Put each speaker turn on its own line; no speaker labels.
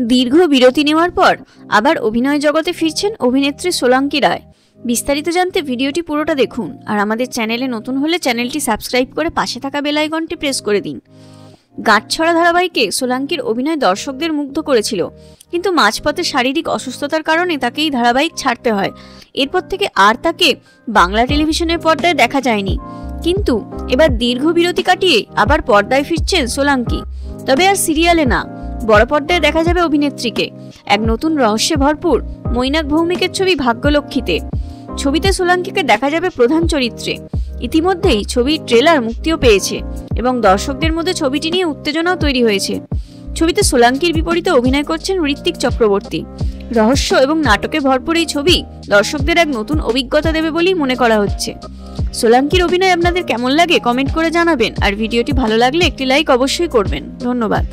দীর্ঘ বিরতি নেওয়ার পর আবার অভিনয় জগতে ফিরছেন অভিনেত্রী সোলাঙ্কি রায়। বিস্তারিত জানতে ভিডিওটি পুরোটা দেখুন। আর আমাদের চ্যানেলে নতুন হলে চ্যানেলটি সাবস্ক্রাইব করে পাশে থাকা বেল আইকনটি প্রেস করে দিন। গাঁটছড়া ধারাবাহিকে সোলাঙ্কির অভিনয় দর্শকদের মুগ্ধ করেছিল, কিন্তু মাঝপথে শারীরিক অসুস্থতার কারণে তাকে এই ধারাবাহিক ছাড়তে হয়। এরপর থেকে আর তাকে বাংলা টেলিভিশনের পর্দায় দেখা যায়নি। কিন্তু এবার দীর্ঘ বিরতি কাটিয়ে আবার পর্দায় ফিরছেন সোলাঙ্কি। তবে আর সিরিয়ালে না, বড় পর্দায় দেখা যাবে অভিনেত্রীকে এক নতুন রহস্যে ভরপুর মৈনাক ভৌমিকের ছবি ভাগ্যলক্ষ্মীতে। ছবিতে সোলাঙ্কিকে দেখা যাবে প্রধান চরিত্রে। ইতিমধ্যেই ছবির ট্রেলার মুক্তিও পেয়েছে এবং দর্শকদের মধ্যে ছবিটি নিয়ে উত্তেজনাও তৈরি হয়েছে। ছবিতে সোলাঙ্কির বিপরীতে অভিনয় করছেন ঋত্বিক চক্রবর্তী। রহস্য এবং নাটকে ভরপুর এই ছবি দর্শকদের এক নতুন অভিজ্ঞতা দেবে বলেই মনে করা হচ্ছে। সোলাঙ্কির অভিনয় আপনাদের কেমন লাগে কমেন্ট করে জানাবেন। আর ভিডিওটি ভালো লাগলে একটি লাইক অবশ্যই করবেন। ধন্যবাদ।